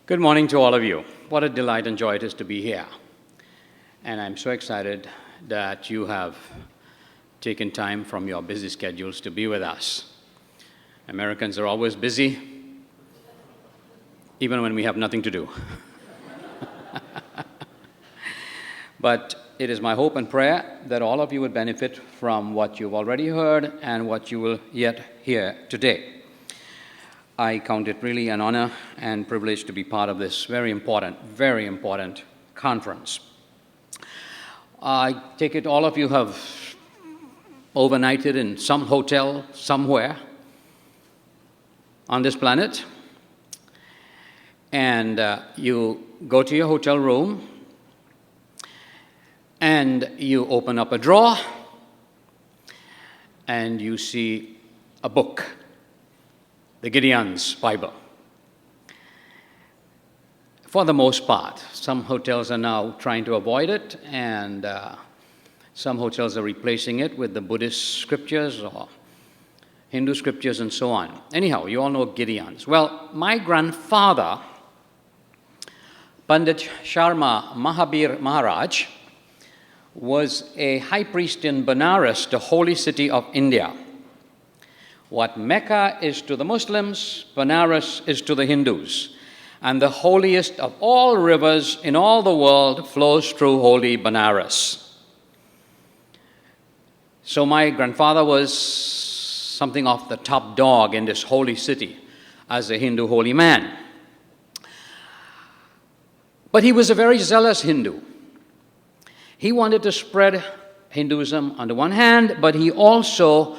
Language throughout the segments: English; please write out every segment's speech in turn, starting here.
Good morning to all of you. What a delight and joy it is to be here. And I'm so excited that you have taken time from your busy schedules to be with us. Americans are always busy, even when we have nothing to do. But it is my hope and prayer that all of you would benefit from what you've already heard and what you will yet hear today. I count it really an honor and privilege to be part of this very important conference. I take it all of you have overnighted in some hotel somewhere on this planet, and you go to your hotel room and you open up a drawer and you see a book, the Gideon's Bible. For the most part, some hotels are now trying to avoid it, and some hotels are replacing it with the Buddhist scriptures or Hindu scriptures and so on. Anyhow, you all know Gideon's. Well, my grandfather, Pandit Sharma Maharaj, was a high priest in Benares, the holy city of India. What Mecca is to the Muslims, Benares is to the Hindus. And the holiest of all rivers in all the world flows through holy Benares. So my grandfather was something of the top dog in this holy city as a Hindu holy man. But he was a very zealous Hindu. He wanted to spread Hinduism on the one hand, but he also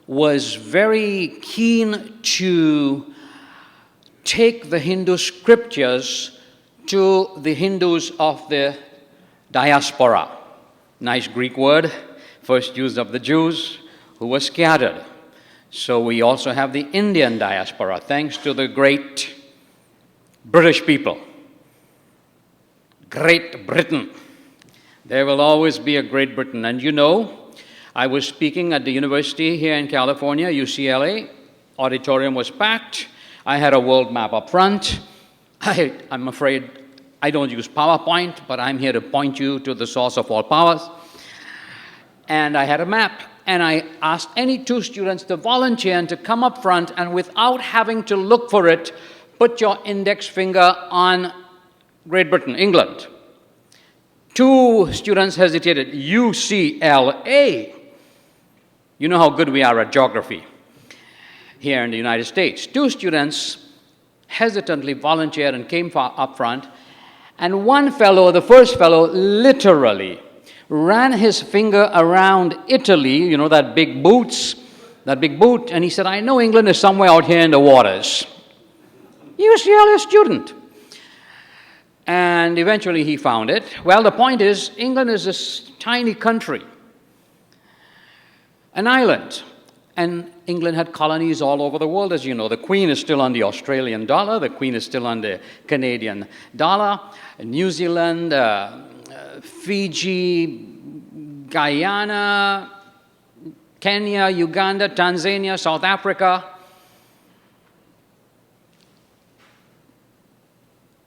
was very keen to take the Hindu scriptures to the Hindus of the Diaspora. Nice Greek word, first used of the Jews who were scattered. So we also have the Indian diaspora, thanks to the great British people. Great Britain. There will always be a Great Britain. And you know, I was speaking at the university here in California, UCLA. Auditorium was packed. I had a world map up front. I'm afraid I don't use PowerPoint, but I'm here to point you to the source of all powers. And I had a map, and I asked any two students to volunteer and to come up front, and without having to look for it, put your index finger on Great Britain, England. Two students hesitated. UCLA. You know how good we are at geography here in the United States. Two students hesitantly volunteered and came up front, and one fellow, the first fellow, literally ran his finger around Italy, you know, that big boot, and he said, I know England is somewhere out here in the waters. UCLA student. And eventually he found it. Well, the point is, England is this tiny country, an island. And England had colonies all over the world, as you know. The Queen is still on the Australian dollar. The Queen is still on the Canadian dollar. New Zealand, Fiji, Guyana, Kenya, Uganda, Tanzania, South Africa.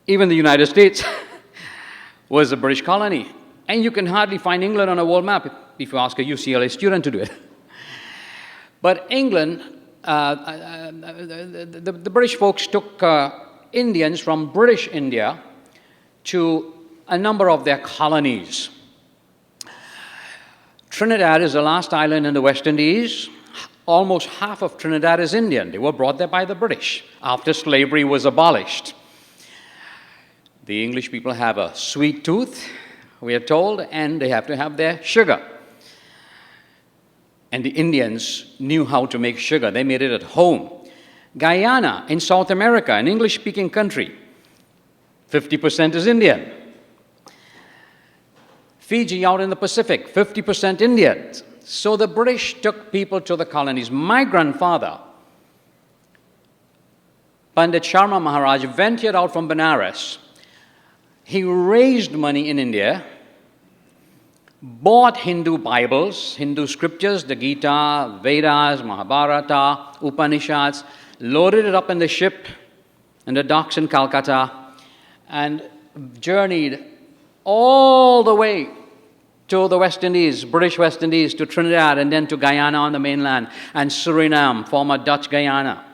Even the United States was a British colony. And you can hardly find England on a world map if you ask a UCLA student to do it. But England, the British folks took Indians from British India to a number of their colonies. Trinidad is the last island in the West Indies. Almost half of Trinidad is Indian. They were brought there by the British after slavery was abolished. The English people have a sweet tooth, we are told, and they have to have their sugar. And the Indians knew how to make sugar. They made it at home. Guyana in South America, an English-speaking country, 50% is Indian. Fiji out in the Pacific, 50% Indian. So the British took people to the colonies. My grandfather, Pandit Sharma Maharaj, ventured out from Benares. He raised money in India, bought Hindu Bibles, Hindu scriptures, the Gita, Vedas, Mahabharata, Upanishads, loaded it up in the ship in the docks in Calcutta, and journeyed all the way to the West Indies, British West Indies, to Trinidad, and then to Guyana on the mainland, and Suriname, former Dutch Guyana.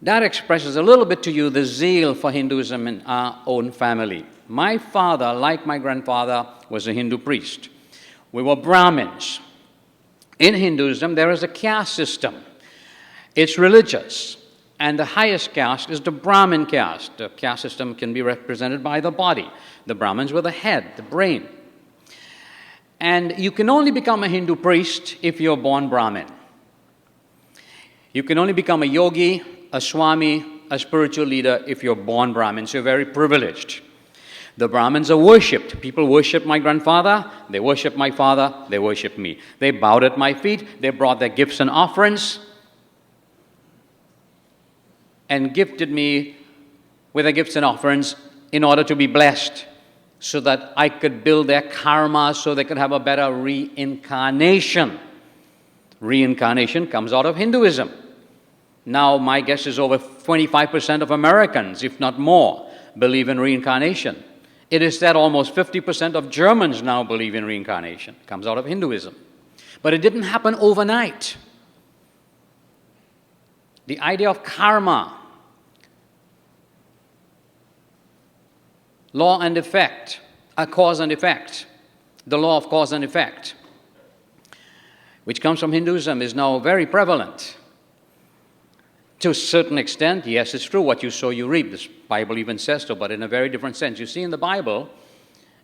That expresses a little bit to you the zeal for Hinduism in our own family. My father, like my grandfather, was a Hindu priest. We were Brahmins. In Hinduism, there is a caste system. It's religious, and the highest caste is the Brahmin caste. The caste system can be represented by the body. The Brahmins were the head, the brain. And you can only become a Hindu priest if you're born Brahmin. You can only become a yogi, a swami, a spiritual leader if you're born Brahmin. So you're very privileged. The Brahmins are worshipped. People worship my grandfather, they worship my father, they worship me. They bowed at my feet, they brought their gifts and offerings, and gifted me with their gifts and offerings in order to be blessed, so that I could build their karma so they could have a better reincarnation. Reincarnation comes out of Hinduism. Now, my guess is over 25% of Americans, if not more, believe in reincarnation. It is said almost 50% of Germans now believe in reincarnation. It comes out of Hinduism. But it didn't happen overnight. The idea of karma, law and effect, a cause and effect, the law of cause and effect, which comes from Hinduism, is now very prevalent. To a certain extent, yes, it's true, what you sow, you reap. This Bible even says so, but in a very different sense. You see, in the Bible,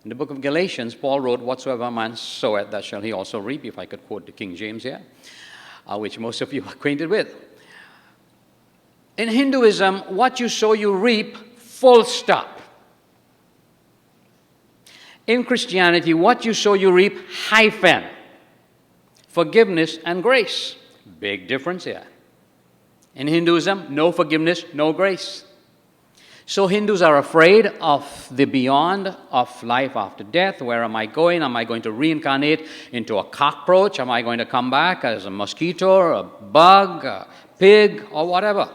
in the book of Galatians, Paul wrote, "Whatsoever a man soweth, that shall he also reap," if I could quote the King James here, which most of you are acquainted with. In Hinduism, what you sow, you reap, full stop. In Christianity, what you sow, you reap, hyphen. Forgiveness and grace. Big difference here. In Hinduism, no forgiveness, no grace. So Hindus are afraid of the beyond, of life after death. Where am I going? Am I going to reincarnate into a cockroach? Am I going to come back as a mosquito, or a bug, a pig, or whatever?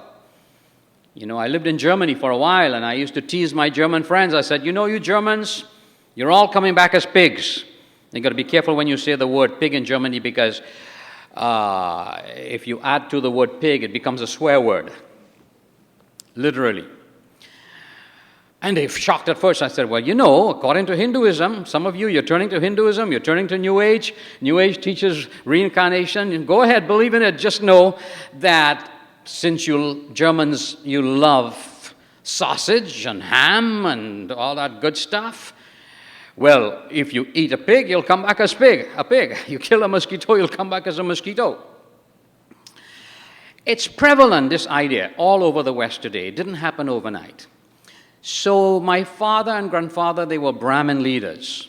You know, I lived in Germany for a while, and I used to tease my German friends. I said, you know, you Germans, you're all coming back as pigs. You've got to be careful when you say the word pig in Germany, because if you add to the word pig, it becomes a swear word, literally. And they shocked at first. I said, well, you know, according to Hinduism, some of you, you're turning to Hinduism, you're turning to New Age. New Age teaches reincarnation. Go ahead, believe in it. Just know that since you Germans, you love sausage and ham and all that good stuff, well, if you eat a pig, you'll come back as a pig. You kill a mosquito, you'll come back as a mosquito. It's prevalent, this idea, all over the West today. It didn't happen overnight. So my father and grandfather, they were Brahmin leaders.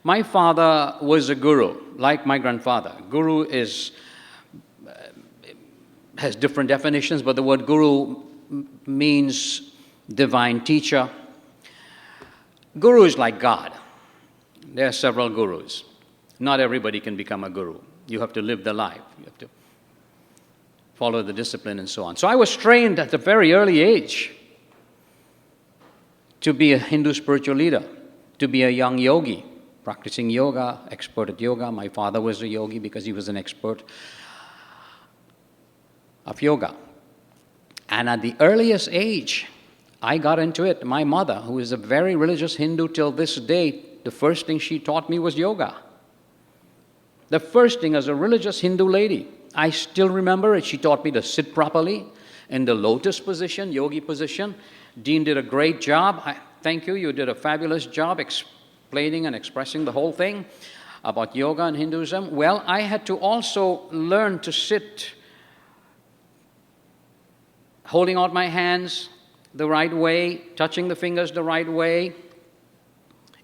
My father was a guru, like my grandfather. Guru has different definitions, but the word guru means divine teacher. Guru is like God. There are several gurus. Not everybody can become a guru. You have to live the life. You have to follow the discipline and so on. So I was trained at a very early age to be a Hindu spiritual leader, to be a young yogi, practicing yoga, expert at yoga. My father was a yogi because he was an expert of yoga. And at the earliest age, I got into it. My mother, who is a very religious Hindu till this day, the first thing she taught me was yoga. The first thing, as a religious Hindu lady, I still remember it. She taught me to sit properly in the lotus position, yogi position. Dean did a great job. Thank you. You did a fabulous job explaining and expressing the whole thing about yoga and Hinduism. Well, I had to also learn to sit holding out my hands the right way, touching the fingers the right way,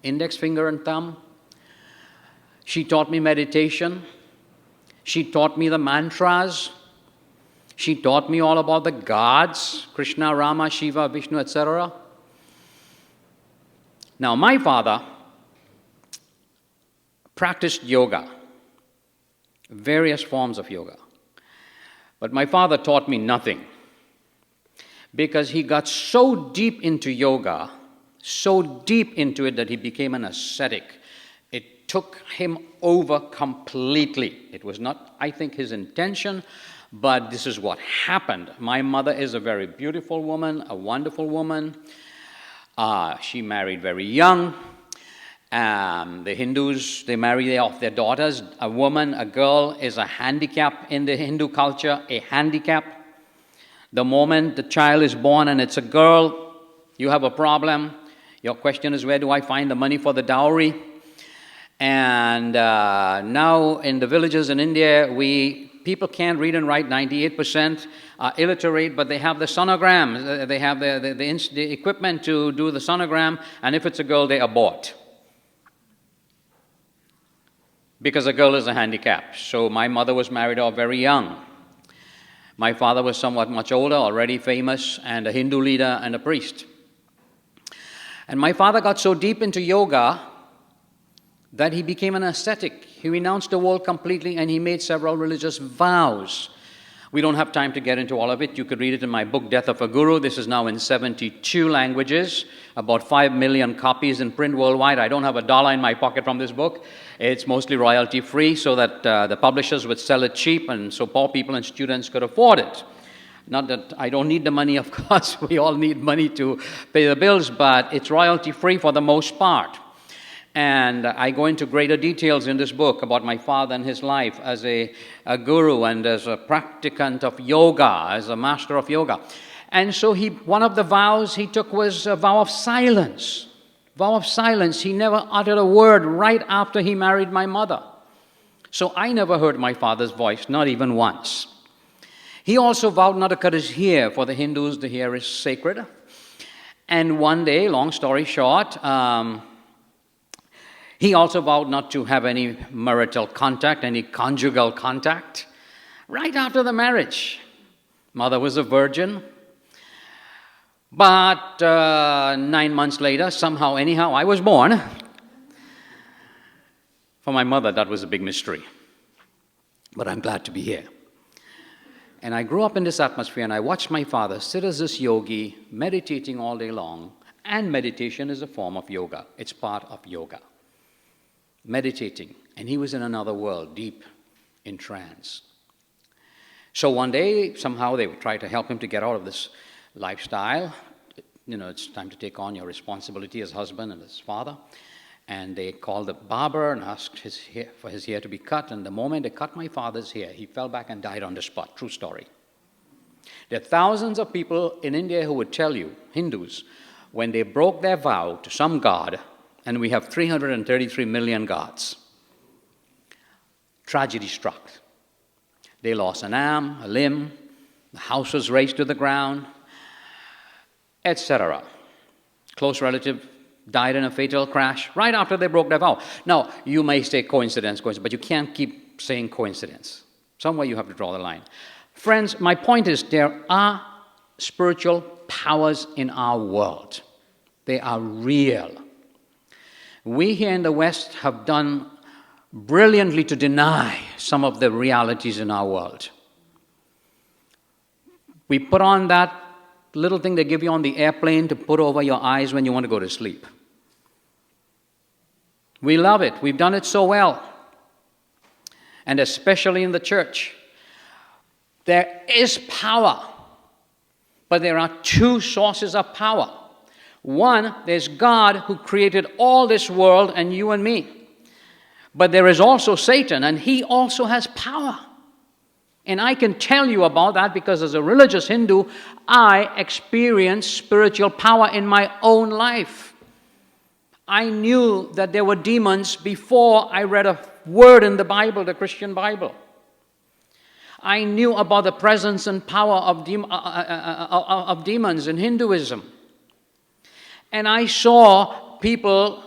index finger and thumb. She taught me meditation. She taught me the mantras. She taught me all about the gods, Krishna, Rama, Shiva, Vishnu, etc. Now, my father practiced yoga, various forms of yoga. But my father taught me nothing. because he got so deep into yoga, so deep into it that he became an ascetic. It took him over completely. It was not, I think, his intention, but this is what happened. My mother is a very beautiful woman, a wonderful woman. She married very young. The Hindus, they marry off their daughters. A woman, a girl, is a handicap in the Hindu culture, a handicap. The moment the child is born and it's a girl, you have a problem. Your question is, where do I find the money for the dowry? And now in the villages in India, people can't read and write. 98% are illiterate, but they have the sonogram. They have the equipment to do the sonogram, and if it's a girl, they abort. Because a girl is a handicap. So my mother was married off very young. My father was somewhat much older, already famous, and a Hindu leader and a priest. And my father got so deep into yoga that he became an ascetic. He renounced the world completely, and he made several religious vows. We don't have time to get into all of it. You could read it in my book, Death of a Guru. This is now in 72 languages, about 5 million copies in print worldwide. I don't have $1 in my pocket from this book. It's mostly royalty-free so that the publishers would sell it cheap, and so poor people and students could afford it. Not that I don't need the money, of course. We all need money to pay the bills, but it's royalty-free for the most part. And I go into greater details in this book about my father and his life as a guru and as a practicant of yoga, as a master of yoga. And so one of the vows he took was a vow of silence. Vow of silence. He never uttered a word right after he married my mother. So I never heard my father's voice, not even once. He also vowed not to cut his hair. For the Hindus, the hair is sacred. And one day, long story short, he also vowed not to have any marital contact, any conjugal contact, right after the marriage. Mother was a virgin. But 9 months later, somehow, anyhow, I was born. For my mother, that was a big mystery. But I'm glad to be here. And I grew up in this atmosphere, and I watched my father sit as this yogi, meditating all day long. And meditation is a form of yoga. It's part of yoga. Meditating, and he was in another world, deep in trance. So one day, somehow they would try to help him to get out of this lifestyle. You know, it's time to take on your responsibility as husband and as father. And they called the barber and asked for his hair to be cut. And the moment they cut my father's hair, he fell back and died on the spot. True story. There are thousands of people in India who would tell you, Hindus, when they broke their vow to some god, and we have 333 million gods. Tragedy struck. They lost an arm, a limb, the house was razed to the ground, etc. Close relative died in a fatal crash right after they broke their vow. Now, you may say coincidence, but you can't keep saying coincidence. Somewhere you have to draw the line. Friends, my point is there are spiritual powers in our world. They are real. We here in the West have done brilliantly to deny some of the realities in our world. We put on that little thing they give you on the airplane to put over your eyes when you want to go to sleep. We love it. We've done it so well. And especially in the church. There is power, but there are two sources of power. One, there's God who created all this world and you and me. But there is also Satan, and he also has power. And I can tell you about that because as a religious Hindu, I experienced spiritual power in my own life. I knew that there were demons before I read a word in the Bible, the Christian Bible. I knew about the presence and power of demons in Hinduism. And I saw people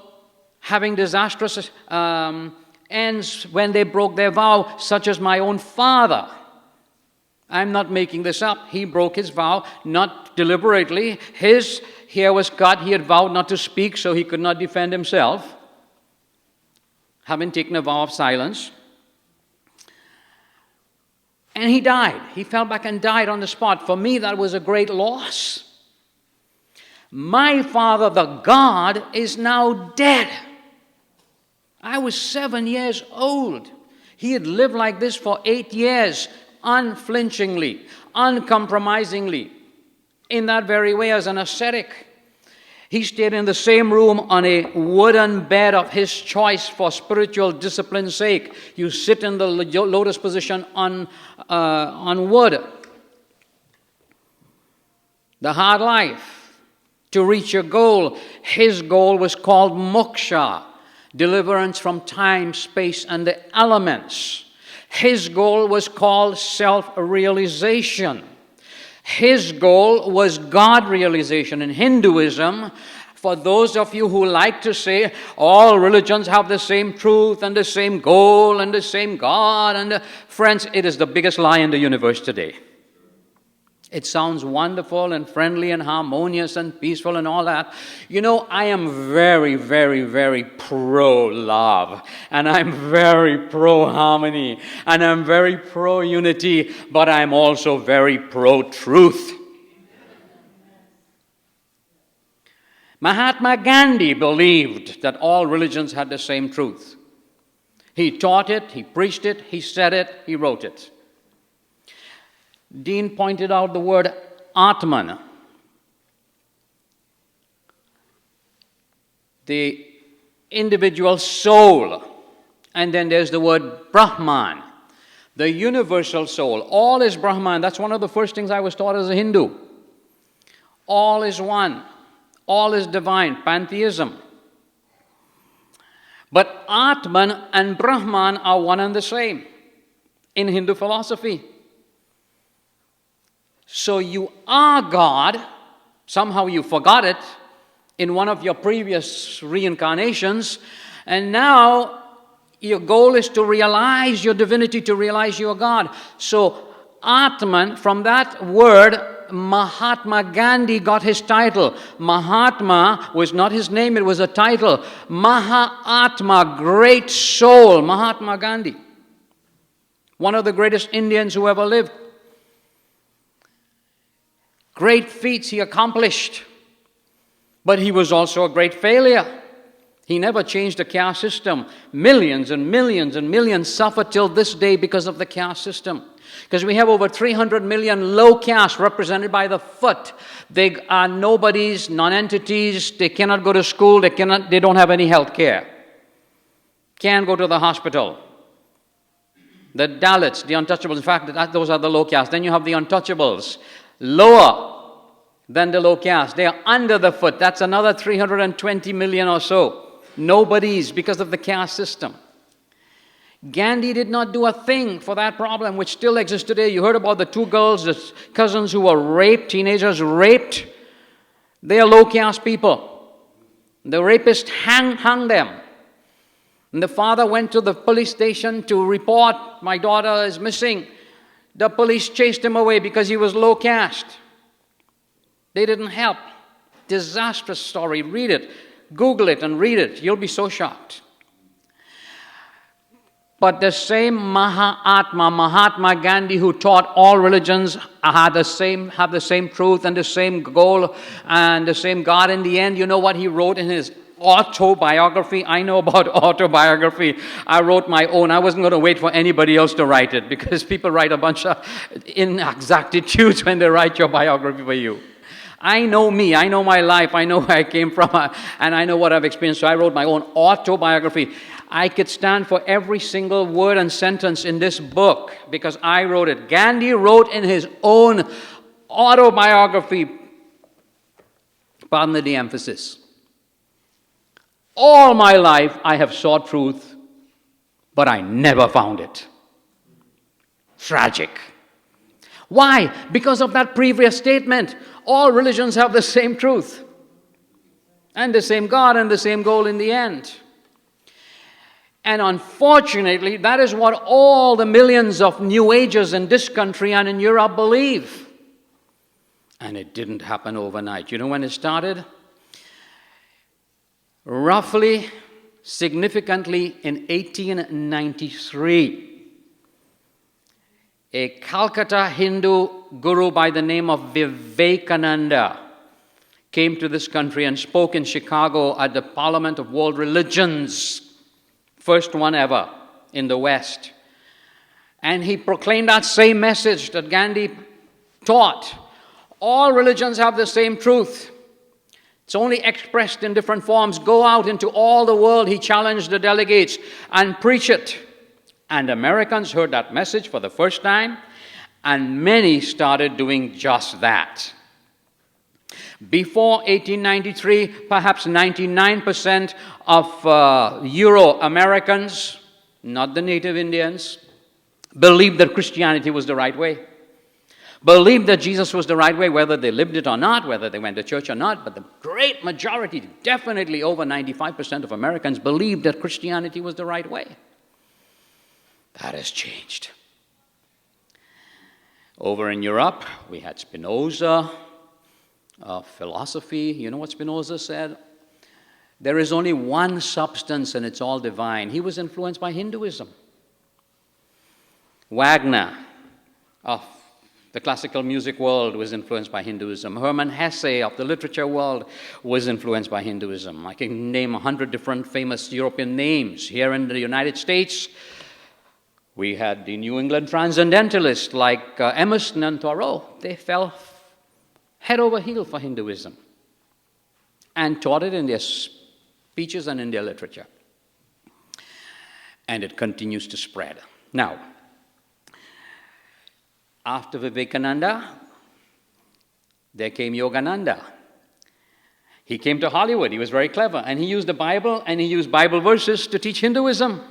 having disastrous ends when they broke their vow, such as my own father. I'm not making this up. He broke his vow, not deliberately. His hair was cut. He had vowed not to speak, so he could not defend himself, having taken a vow of silence. And he died. He fell back and died on the spot. For me, that was a great loss. My father, the God, is now dead. I was 7 years old. He had lived like this for 8 years, unflinchingly, uncompromisingly, in that very way as an ascetic. He stayed in the same room on a wooden bed of his choice for spiritual discipline's sake. You sit in the lotus position on wood. The hard life. To reach your goal, his goal was called moksha, deliverance from time, space, and the elements. His goal was called self-realization. His goal was God realization. In Hinduism, for those of you who like to say all religions have the same truth and the same goal and the same God, and friends, it is the biggest lie in the universe today. It sounds wonderful and friendly and harmonious and peaceful and all that. You know, I am very, very, very pro-love. And I'm very pro-harmony. And I'm very pro-unity. But I'm also very pro-truth. Mahatma Gandhi believed that all religions had the same truth. He taught it, he preached it, he said it, he wrote it. Dean pointed out the word Atman. The individual soul. And then there's the word Brahman, the universal soul. All is Brahman. That's one of the first things I was taught as a Hindu. All is one. All is divine. Pantheism. But Atman and Brahman are one and the same in Hindu philosophy. So you are God, somehow you forgot it in one of your previous reincarnations, and now your goal is to realize your divinity, to realize you are God. So Atman, from that word, Mahatma Gandhi got his title. Mahatma was not his name, it was a title. Mahatma, great soul, Mahatma Gandhi. One of the greatest Indians who ever lived. Great feats he accomplished, but he was also a great failure. He never changed the caste system. Millions and millions and millions suffer till this day because of the caste system. Because we have over 300 million low caste represented by the foot. They are nobodies, non-entities. They cannot go to school. They don't have any health care. Can't go to the hospital. The Dalits, the untouchables. In fact, those are the low caste. Then you have the untouchables. Lower than the low caste. They are under the foot. That's another 320 million or so. Nobodies because of the caste system. Gandhi did not do a thing for that problem, which still exists today. You heard about the two girls, the cousins who were raped, teenagers raped. They are low caste people. The rapist hung them. And the father went to the police station to report, my daughter is missing. The police chased him away because he was low caste. They didn't help. Disastrous story. Read it. Google it and read it. You'll be so shocked. But the same Mahatma Gandhi, who taught all religions have the same truth and the same goal and the same God in the end, you know what he wrote in his autobiography? I know about autobiography. I wrote my own. I wasn't going to wait for anybody else to write it because people write a bunch of inexactitudes when they write your biography for you. I know me. I know my life. I know where I came from and I know what I've experienced. So I wrote my own autobiography. I could stand for every single word and sentence in this book because I wrote it. Gandhi wrote in his own autobiography, pardon the emphasis, all my life I have sought truth, but I never found it. Tragic. Why? Because of that previous statement. All religions have the same truth and the same God and the same goal in the end. And unfortunately, that is what all the millions of New Agers in this country and in Europe believe. And it didn't happen overnight. You know when it started? Roughly, significantly in 1893. a Calcutta Hindu guru by the name of Vivekananda came to this country and spoke in Chicago at the Parliament of World Religions, first one ever in the West. And he proclaimed that same message that Gandhi taught. All religions have the same truth. It's only expressed in different forms. Go out into all the world, he challenged the delegates, and preach it. And Americans heard that message for the first time, and many started doing just that. Before 1893, perhaps 99% of Euro-Americans, not the native Indians, believed that Christianity was the right way. Believed that Jesus was the right way, whether they lived it or not, whether they went to church or not. But the great majority, definitely over 95% of Americans, believed that Christianity was the right way. That has changed. Over in Europe, we had Spinoza, philosophy. You know what Spinoza said? There is only one substance and it's all divine. He was influenced by Hinduism. Wagner, of the classical music world, was influenced by Hinduism. Hermann Hesse of the literature world was influenced by Hinduism. I can name 100 different famous European names. Here in the United States, we had the New England transcendentalists like Emerson and Thoreau. They fell head over heels for Hinduism and taught it in their speeches and in their literature. And it continues to spread. Now, after Vivekananda, there came Yogananda. He came to Hollywood. He was very clever. And he used the Bible, and he used Bible verses to teach Hinduism.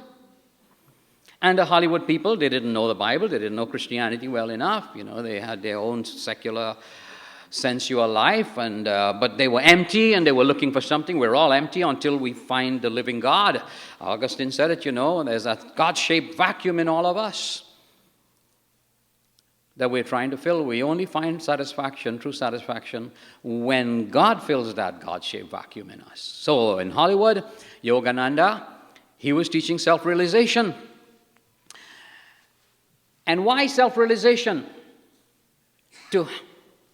And the Hollywood people, they didn't know the Bible. They didn't know Christianity well enough. You know, they had their own secular, sensual life. But they were empty, and they were looking for something. We're all empty until we find the living God. Augustine said it, you know. There's a God-shaped vacuum in all of us that we're trying to fill. We only find satisfaction, true satisfaction, when God fills that God-shaped vacuum in us. So in Hollywood, Yogananda, he was teaching self-realization. And why self-realization? To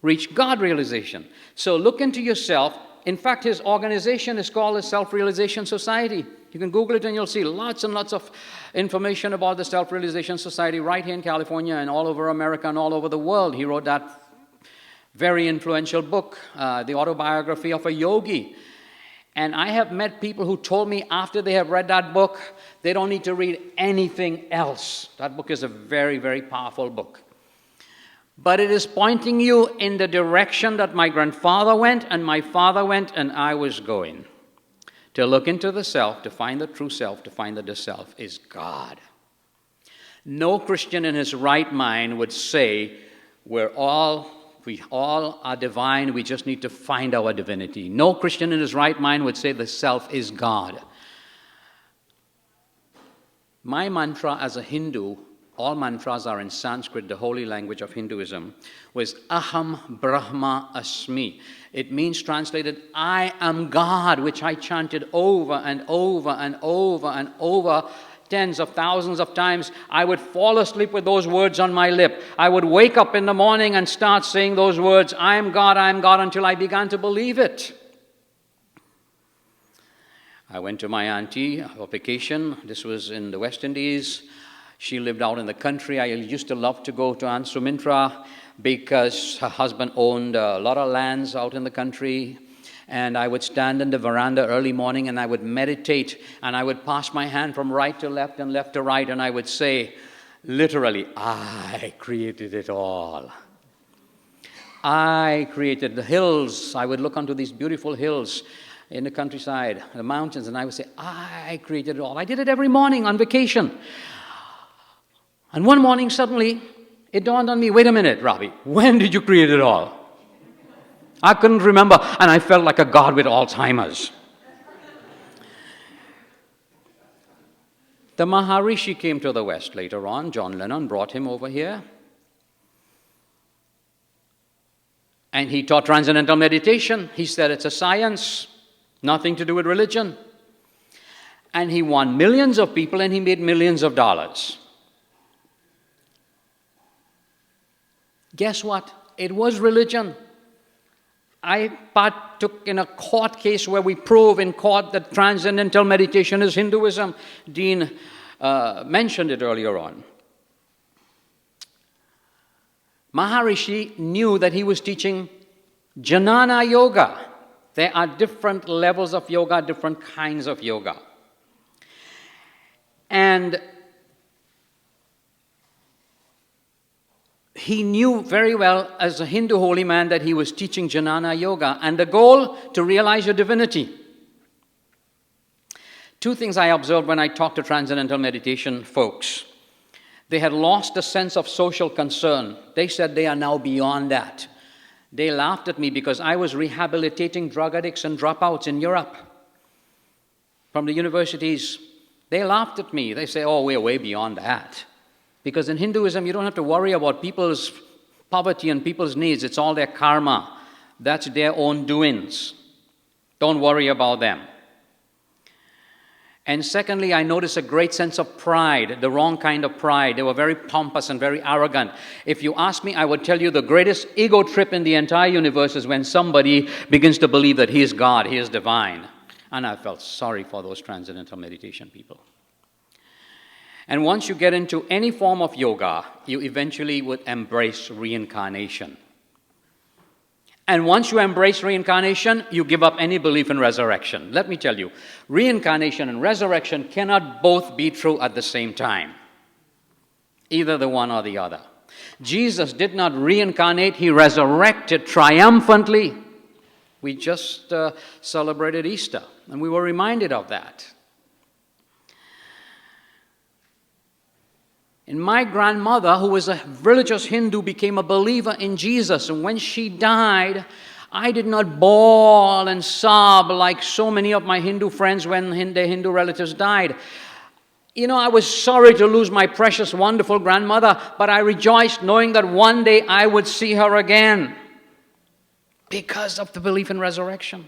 reach God-realization. So look into yourself. In fact, his organization is called the Self-Realization Society. You can Google it and you'll see lots and lots of information about the Self-Realization Society right here in California and all over America and all over the world. He wrote that very influential book, The Autobiography of a Yogi. And I have met people who told me after they have read that book, they don't need to read anything else. That book is a very, very powerful book. But it is pointing you in the direction that my grandfather went and my father went and I was going. To look into the self, to find the true self, to find that the self is God. No Christian in his right mind would say we all are divine, we just need to find our divinity. No Christian in his right mind would say the self is God. My mantra as a Hindu, all mantras are in Sanskrit, the holy language of Hinduism, was Aham Brahma Asmi. It means, translated, I am God, which I chanted over and over and over and over tens of thousands of times. I would fall asleep with those words on my lip. I would wake up in the morning and start saying those words, I am God, until I began to believe it. I went to my auntie on vacation. This was in the West Indies. She lived out in the country. I used to love to go to Aunt Sumintra because her husband owned a lot of lands out in the country. And I would stand in the veranda early morning and I would meditate and I would pass my hand from right to left and left to right and I would say, literally, I created it all. I created the hills. I would look onto these beautiful hills in the countryside, the mountains, and I would say, I created it all. I did it every morning on vacation. And one morning, suddenly, it dawned on me, wait a minute, Rabi, when did you create it all? I couldn't remember, and I felt like a god with Alzheimer's. The Maharishi came to the West later on. John Lennon brought him over here. And he taught transcendental meditation. He said it's a science, nothing to do with religion. And he won millions of people and he made millions of dollars. Guess what? It was religion. I partook in a court case where we prove in court that transcendental meditation is Hinduism. Dean mentioned it earlier on. Maharishi knew that he was teaching Jnana Yoga. There are different levels of yoga, different kinds of yoga. And he knew very well as a Hindu holy man that he was teaching Jnana Yoga, and the goal to realize your divinity. Two things I observed when I talked to transcendental meditation folks. They had lost a sense of social concern. They said they are now beyond that. They laughed at me because I was rehabilitating drug addicts and dropouts in Europe from the universities. They laughed at me. They say, oh, we're way beyond that. Because in Hinduism, you don't have to worry about people's poverty and people's needs. It's all their karma. That's their own doings. Don't worry about them. And secondly, I noticed a great sense of pride, the wrong kind of pride. They were very pompous and very arrogant. If you ask me, I would tell you the greatest ego trip in the entire universe is when somebody begins to believe that he is God, he is divine. And I felt sorry for those transcendental meditation people. And once you get into any form of yoga, you eventually would embrace reincarnation. And once you embrace reincarnation, you give up any belief in resurrection. Let me tell you, reincarnation and resurrection cannot both be true at the same time. Either the one or the other. Jesus did not reincarnate, he resurrected triumphantly. We just celebrated Easter, and we were reminded of that. And my grandmother, who was a religious Hindu, became a believer in Jesus. And when she died, I did not bawl and sob like so many of my Hindu friends when their Hindu relatives died. You know, I was sorry to lose my precious, wonderful grandmother, but I rejoiced knowing that one day I would see her again because of the belief in resurrection.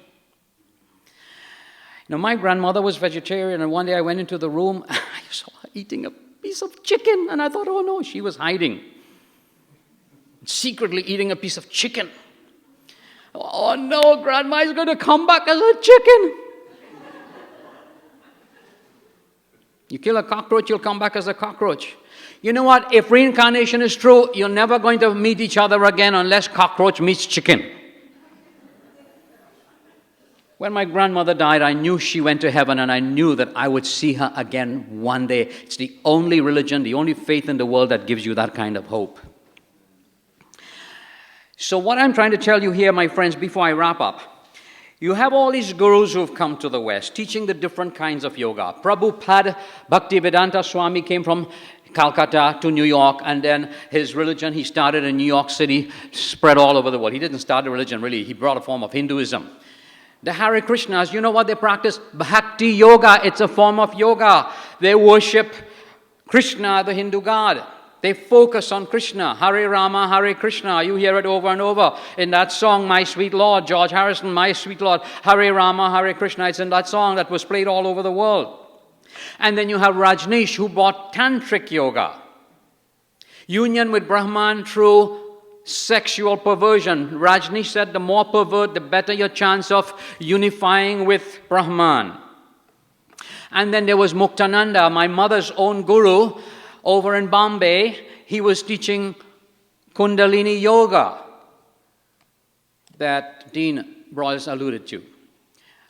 Now, my grandmother was vegetarian, and one day I went into the room, I saw her eating a piece of chicken, and I thought, oh no, she was hiding, secretly eating a piece of chicken. Oh no, Grandma is going to come back as a chicken. You kill a cockroach, you'll come back as a cockroach. You know what? If reincarnation is true, you're never going to meet each other again unless cockroach meets chicken. When my grandmother died, I knew she went to heaven, and I knew that I would see her again one day. It's the only religion, the only faith in the world that gives you that kind of hope. So what I'm trying to tell you here, my friends, before I wrap up, you have all these gurus who have come to the West, teaching the different kinds of yoga. Prabhupada Bhaktivedanta Swami came from Calcutta to New York, and then his religion, he started in New York City, spread all over the world. He didn't start a religion, really. He brought a form of Hinduism. The Hare Krishnas, you know what they practice? Bhakti Yoga. It's a form of yoga. They worship Krishna, the Hindu god. They focus on Krishna. Hare Rama, Hare Krishna. You hear it over and over. In that song, My Sweet Lord, George Harrison, My Sweet Lord. Hare Rama, Hare Krishna. It's in that song that was played all over the world. And then you have Rajneesh, who brought Tantric Yoga. Union with Brahman through sexual perversion. Rajneesh said the more pervert, the better your chance of unifying with Brahman. And then there was Muktananda, my mother's own guru, over in Bombay. He was teaching Kundalini Yoga that Dean Broyles alluded to.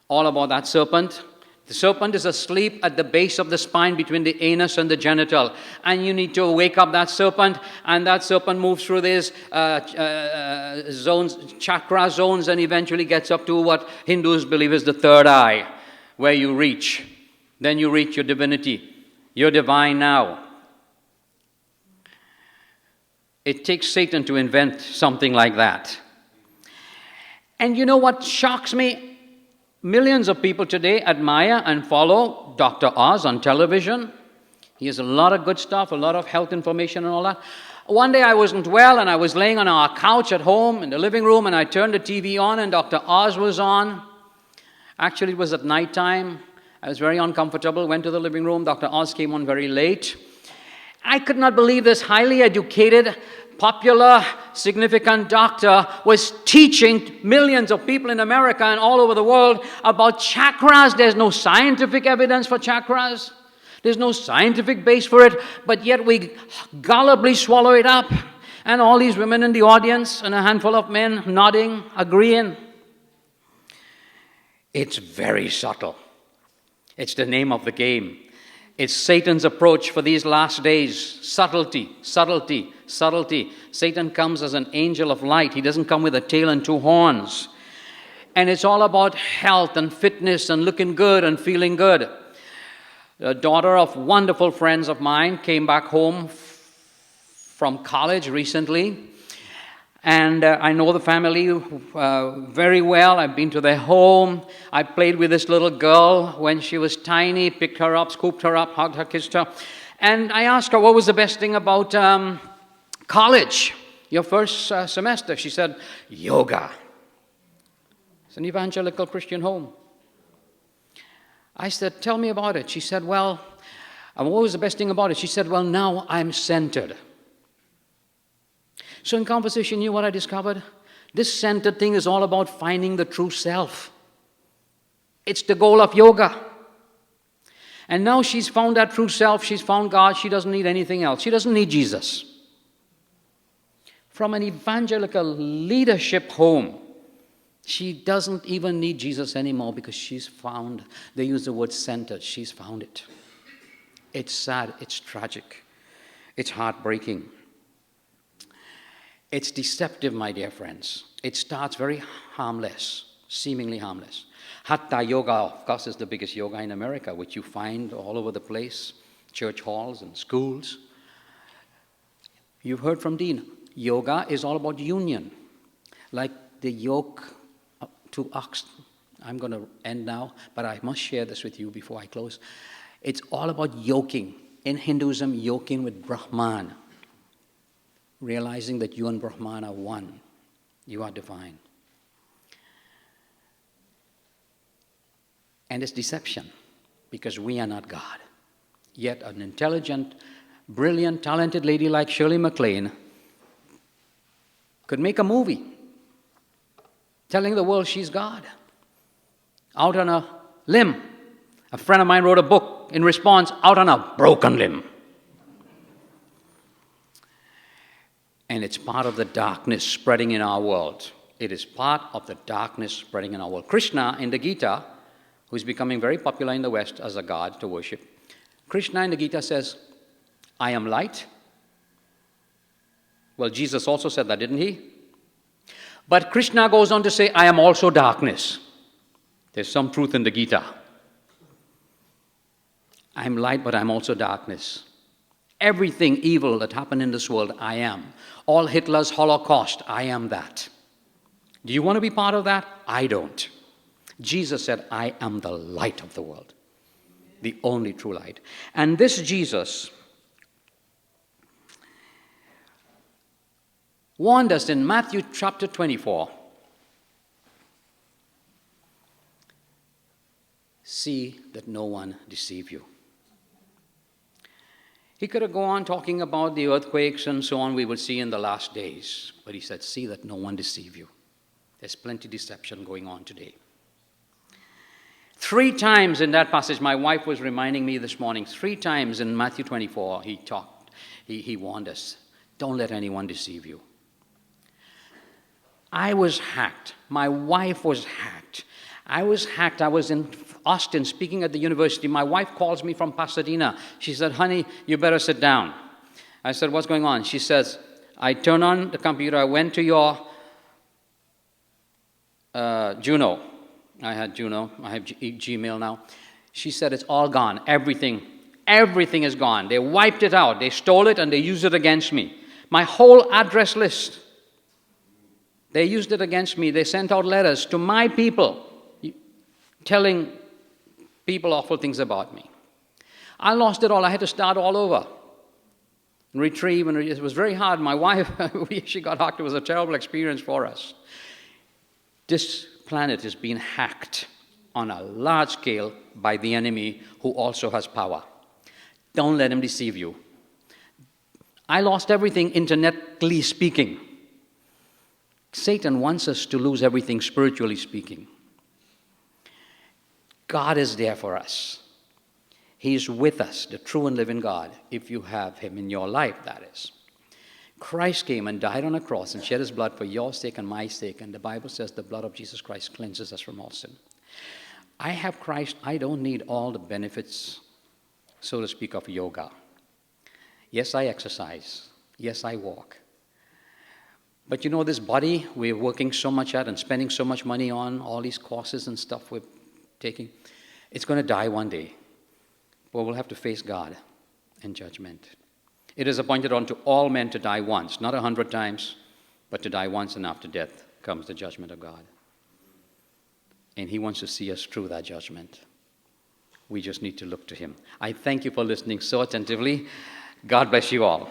All about that serpent. The serpent is asleep at the base of the spine between the anus and the genital. And you need to wake up that serpent, and that serpent moves through these zones, chakra zones, and eventually gets up to what Hindus believe is the third eye, where you reach. Then you reach your divinity. You're divine now. It takes Satan to invent something like that. And you know what shocks me? Millions of people today admire and follow Dr. Oz on television. He has a lot of good stuff, a lot of health information and all that. One day I wasn't well, and I was laying on our couch at home in the living room, and I turned the TV on, and Dr. Oz was on. Actually, it was at night time. I was very uncomfortable, went to the living room. Dr. Oz came on very late. I could not believe this highly educated popular, significant doctor, was teaching millions of people in America and all over the world about chakras. There's no scientific evidence for chakras. There's no scientific base for it, but yet we gullibly swallow it up. And all these women in the audience and a handful of men nodding, agreeing. It's very subtle. It's the name of the game. It's Satan's approach for these last days. Subtlety, subtlety, subtlety. Satan comes as an angel of light. He doesn't come with a tail and two horns. And it's all about health and fitness and looking good and feeling good. A daughter of wonderful friends of mine came back home from college recently. And I know the family very well. I've been to their home. I played with this little girl when she was tiny, picked her up, scooped her up, hugged her, kissed her. And I asked her, what was the best thing about college, your first semester? She said, yoga. It's an evangelical Christian home. I said, tell me about it. She said, well, what was the best thing about it? She said, well, now I'm centered. So in conversation, you know what I discovered? This centered thing is all about finding the true self. It's the goal of yoga. And now she's found that true self. She's found God. She doesn't need anything else. She doesn't need Jesus. From an evangelical leadership home, she doesn't even need Jesus anymore because she's found, they use the word centered, she's found it. It's sad, it's tragic, it's heartbreaking. It's deceptive, my dear friends. It starts very harmless, seemingly harmless. Hatha yoga, of course, is the biggest yoga in America, which you find all over the place, church halls and schools. You've heard from Dean. Yoga is all about union, like the yoke to ox. I'm going to end now, but I must share this with you before I close. It's all about yoking. In Hinduism, yoking with Brahman. Realizing that you and Brahman are one. You are divine. And it's deception, because we are not God. Yet an intelligent, brilliant, talented lady like Shirley MacLaine could make a movie telling the world she's God. Out on a limb. A friend of mine wrote a book in response, out on a broken limb. And it's part of the darkness spreading in our world. It is part of the darkness spreading in our world. Krishna in the Gita, who's becoming very popular in the West as a god to worship, Krishna in the Gita says, I am light. Well, Jesus also said that, didn't he? But Krishna goes on to say, I am also darkness. There's some truth in the Gita. I'm light, but I'm also darkness. Everything evil that happened in this world, I am. All Hitler's Holocaust, I am that. Do you want to be part of that? I don't. Jesus said, I am the light of the world. The only true light. And this Jesus warned us in Matthew chapter 24. See that no one deceive you. He could have gone on talking about the earthquakes and so on we will see in the last days. But he said, see that no one deceive you. There's plenty of deception going on today. 3 times in that passage, my wife was reminding me this morning, 3 times in Matthew 24, he warned us, don't let anyone deceive you. I was hacked. My wife was hacked. I was hacked. I was in Austin speaking at the university. My wife calls me from Pasadena. She said, honey, you better sit down. I said, what's going on? She says, I turned on the computer. I went to your Juno. I had Juno. I have Gmail now. She said, it's all gone. Everything is gone. They wiped it out. They stole it and they used it against me. My whole address list. They used it against me. They sent out letters to my people telling people awful things about me. I lost it all. I had to start all over. Retrieve, and it was very hard. My wife, she got hacked. It was a terrible experience for us. This planet is being hacked on a large scale by the enemy who also has power. Don't let him deceive you. I lost everything internetally speaking. Satan wants us to lose everything spiritually speaking. God is there for us. He's with us, the true and living God, if you have him in your life, that is. Christ came and died on a cross and shed his blood for your sake and my sake. And the Bible says the blood of Jesus Christ cleanses us from all sin. I have Christ. I don't need all the benefits, so to speak, of yoga. Yes, I exercise. Yes, I walk. But you know, this body we're working so much at and spending so much money on, all these courses and stuff we're taking, it's going to die one day. But we'll have to face God in judgment. It is appointed unto all men to die once, not 100 times, but to die once, and after death comes the judgment of God. And he wants to see us through that judgment. We just need to look to him. I thank you for listening so attentively. God bless you all.